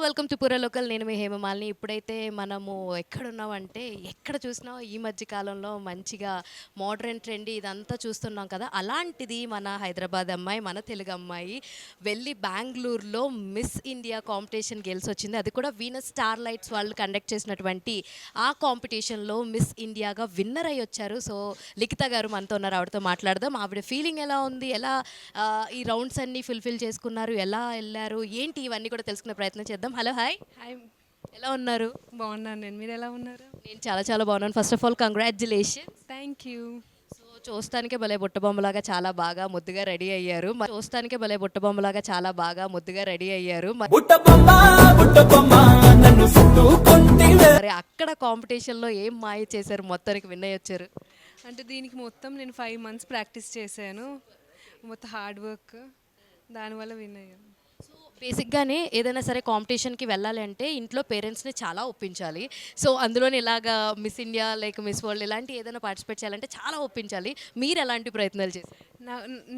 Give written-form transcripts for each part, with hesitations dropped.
Welcome to Pura local. నేను మీ హేమమాలిని. ఇప్పుడైతే మనము ఎక్కడున్నామంటే ఎక్కడ చూసినా ఈ మధ్య కాలంలో మంచిగా మోడర్న్ ట్రెండ్ ఇదంతా చూస్తున్నాం కదా. అలాంటిది మన హైదరాబాద్ అమ్మాయి, మన తెలుగు అమ్మాయి వెళ్ళి బెంగళూరులో మిస్ ఇండియా కాంపిటీషన్ గెలిచి వచ్చింది. అది కూడా వీనస్ స్టార్ లైట్స్ వాళ్ళు కండక్ట్ చేసినటువంటి ఆ కాంపిటీషన్లో మిస్ ఇండియాగా విన్నర్ అయ్యి వచ్చారు. సో లిఖిత గారు మనతో ఉన్నారు, ఆవిడతో మాట్లాడదాం. ఆవిడ ఫీలింగ్ ఎలా ఉంది, ఎలా ఈ రౌండ్స్ అన్నీ ఫుల్ఫిల్ చేసుకున్నారు, ఎలా వెళ్ళారు, ఏంటి, ఇవన్నీ కూడా తెలుసుకునే ప్రయత్నం చేద్దాం. Hello, hi. హాయ్, ఎలా ఉన్నారు? బాగున్నాను నేను. మీరు ఎలా ఉన్నారు? నేను చాలా చాలా బాగున్నాను. First of all congratulation. Thank you. So చూస్తానికే భలే బుట్టబొమ్మలాగా చాలా బాగా ముద్దుగా రెడీ అయ్యారు. చూస్తానికే భలే బుట్టబొమ్మలాగా చాలా బాగా ముద్దుగా రెడీ అయ్యారు. మరి అక్కడ కాంపిటీషన్లో ఏం మాయ చేశారు, మొత్తానికి విన్ అయ్యి వచ్చారు? అంటే దీనికి మొత్తం నేను 5 months ప్రాక్టీస్ చేశాను. మొత్తం హార్డ్ వర్క్, దానివల్ల విన్ అయ్యాను. సో బేసిక్గానే ఏదైనా సరే కాంపిటీషన్కి వెళ్ళాలి అంటే ఇంట్లో పేరెంట్స్ని చాలా ఒప్పించాలి. సో అందులోని ఇలాగా miss India like miss world ఇలాంటి ఏదైనా పార్టిసిపేట్ చేయాలంటే చాలా ఒప్పించాలి. మీరు ఎలాంటి ప్రయత్నాలు చేశారు?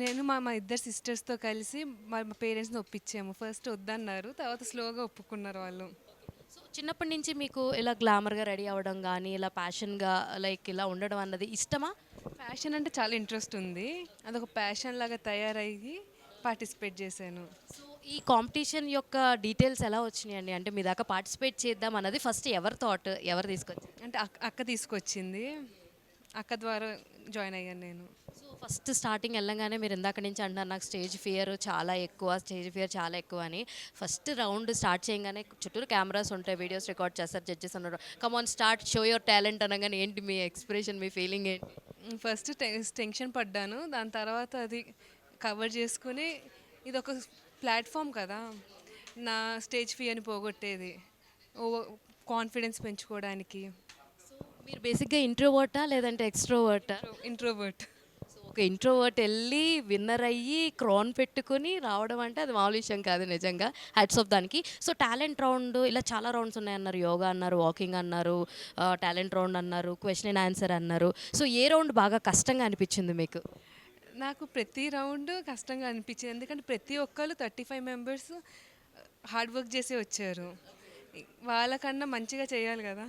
నేను మా ఇద్దరు సిస్టర్స్తో కలిసి మా పేరెంట్స్ని ఒప్పించాము. ఫస్ట్ వద్దన్నారు, తర్వాత స్లోగా ఒప్పుకున్నారు వాళ్ళు. సో చిన్నప్పటి నుంచి మీకు ఇలా గ్లామర్గా రెడీ అవ్వడం కానీ, ఇలా ప్యాషన్గా లైక్ ఇలా ఉండడం అన్నది ఇష్టమా? ఫ్యాషన్ అంటే చాలా ఇంట్రెస్ట్ ఉంది. అదొక ప్యాషన్ లాగా తయారయ్యి పార్టిసిపేట్ చేశాను. సో ఈ కాంపిటీషన్ యొక్క డీటెయిల్స్ ఎలా వచ్చినాయండి? అంటే మీ దాకా పార్టిసిపేట్ చేద్దాం అన్నది ఫస్ట్ ఎవరి థాట్, ఎవరు తీసుకొచ్చారు? అంటే అక్క తీసుకొచ్చింది. అక్క ద్వారా జాయిన్ అయ్యాను నేను. సో ఫస్ట్ స్టార్టింగ్ వెళ్ళంగానే మీరు ఇందాక నుంచి అంటున్నారు నాకు స్టేజ్ ఫియర్ చాలా ఎక్కువ అని. ఫస్ట్ రౌండ్ స్టార్ట్ చేయగానే చుట్టూరు కెమెరాస్ ఉంటాయి, వీడియోస్ రికార్డ్ చేస్తారు, జడ్జెస్ అన్నారు come on start show your talent అనగానే ఏంటి మీ ఎక్స్ప్రెషన్, మీ ఫీలింగ్ ఏంటి? ఫస్ట్ టెన్షన్ పడ్డాను. దాని తర్వాత అది కవర్ చేసుకుని, ఇది ఒక ప్లాట్ఫామ్ కదా, నా స్టేజ్ ఫియర్ని పోగొట్టేది, కాన్ఫిడెన్స్ పెంచుకోవడానికి. సో మీరు బేసిక్గా ఇంట్రోవర్టా లేదంటే ఎక్స్ట్రోవర్టా? ఇంట్రోవర్ట్. సో ఒక ఇంట్రోవర్ట్ వెళ్ళి విన్నర్ అయ్యి క్రాన్ పెట్టుకుని రావడం అంటే అది మామూలు విషయం కాదు నిజంగా. హ్యాట్స్ ఆఫ్ దానికి. సో టాలెంట్ రౌండ్ ఇలా చాలా రౌండ్స్ ఉన్నాయన్నారు, యోగా అన్నారు, వాకింగ్ అన్నారు, టాలెంట్ రౌండ్ అన్నారు, క్వశ్చన్ అండ్ ఆన్సర్ అన్నారు. సో ఏ రౌండ్ బాగా కష్టంగా అనిపించింది మీకు? నాకు ప్రతి రౌండ్ కష్టంగా అనిపించింది, ఎందుకంటే ప్రతి ఒక్కరు 35 members హార్డ్ వర్క్ చేసి వచ్చారు. వాళ్ళకన్నా మంచిగా చేయాలి కదా.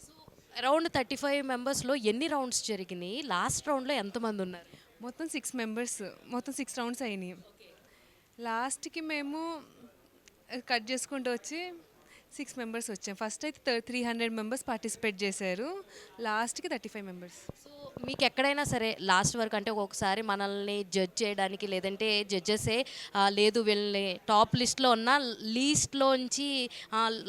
సో అరౌండ్ 35 మెంబర్స్లో ఎన్ని రౌండ్స్ జరిగినాయి? లాస్ట్ రౌండ్లో ఎంతమంది ఉన్నారు? మొత్తం 6 members, మొత్తం 6 rounds అయినాయి. లాస్ట్కి మేము కట్ చేసుకుంటూ వచ్చి 6 members వచ్చాం. ఫస్ట్ అయితే 300 members పార్టిసిపేట్ చేశారు, లాస్ట్కి 35 members. సో మీకు ఎక్కడైనా సరే లాస్ట్ వరకు అంటే ఒక్కొక్కసారి మనల్ని జడ్జ్ చేయడానికి లేదంటే జడ్జెసే లేదు వీళ్ళని టాప్ లిస్ట్లో ఉన్న లీస్ట్లోంచి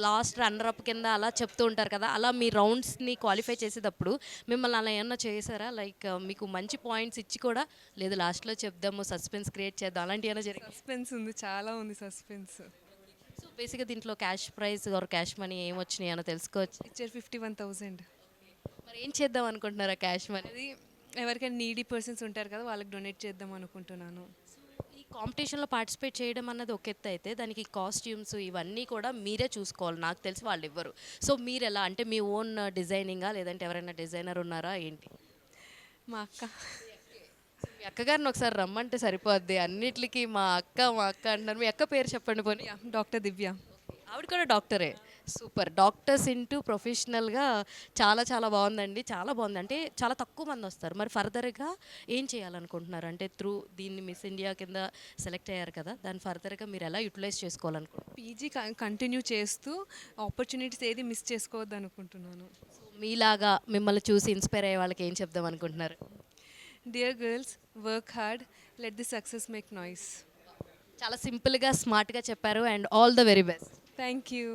లాస్ట్ రన్నరప్ కింద అలా చెప్తూ ఉంటారు కదా, అలా మీ రౌండ్స్ని క్వాలిఫై చేసేటప్పుడు మిమ్మల్ని అలా ఏమన్నా చేశారా? లైక్ మీకు మంచి పాయింట్స్ ఇచ్చి కూడా లేదు లాస్ట్లో చెప్దాము, సస్పెన్స్ క్రియేట్ చేద్దాం, అలాంటి ఏమైనా జరిగింది? సస్పెన్స్ ఉంది, చాలా ఉంది సస్పెన్స్. సో బేసిక్గా దీంట్లో cash prize or cash money ఏం వచ్చినాయి అని తెలుసుకోవచ్చు. ఇచ్చారు 51,000. మరి ఏం చేద్దాం అనుకుంటున్నారా క్యాష్ మనీ? అది ఎవరికైనా నీడీ పర్సన్స్ ఉంటారు కదా, వాళ్ళకి డొనేట్ చేద్దాం అనుకుంటున్నాను. ఈ కాంపిటీషన్లో పార్టిసిపేట్ చేయడం అన్నది ఒక ఎత్తు అయితే దానికి కాస్ట్యూమ్స్ ఇవన్నీ కూడా మీరే చూసుకోవాలి, నాకు తెలిసి వాళ్ళు ఇవ్వరు. సో మీరు ఎలా అంటే మీ ఓన్ డిజైనింగా లేదంటే ఎవరైనా డిజైనర్ ఉన్నారా ఏంటి? మా అక్క. మీ అక్కగారిని ఒకసారి రమ్మంటే సరిపోద్ది. అన్నిటికీ మా అక్క అంటున్నారు. మీ అక్క పేరు చెప్పండి పోనీ. డాక్టర్ దివ్య. ఆవిడ కూడా డాక్టరే. సూపర్. డాక్టర్స్ ఇంటూ ప్రొఫెషనల్గా చాలా చాలా బాగుందండి, చాలా బాగుంది. అంటే చాలా తక్కువ మంది వస్తారు. మరి ఫర్దర్గా ఏం చేయాలనుకుంటున్నారు? అంటే త్రూ దీన్ని మిస్ ఇండియా కింద సెలెక్ట్ అయ్యారు కదా, దాన్ని ఫర్దర్గా మీరు ఎలా యూటిలైజ్ చేసుకోవాలనుకుంటున్నారు? పీజీ కంటిన్యూ చేస్తూ ఆపర్చునిటీస్ ఏది మిస్ చేసుకోవద్దు అనుకుంటున్నాను. సో మీలాగా మిమ్మల్ని చూసి ఇన్స్పైర్ అయ్యే వాళ్ళకి ఏం చెప్దాం అనుకుంటున్నారు? Dear girls, work hard, let the success make noise. చాలా సింపుల్గా స్మార్ట్గా చెప్పారు and all the very best. Thank you.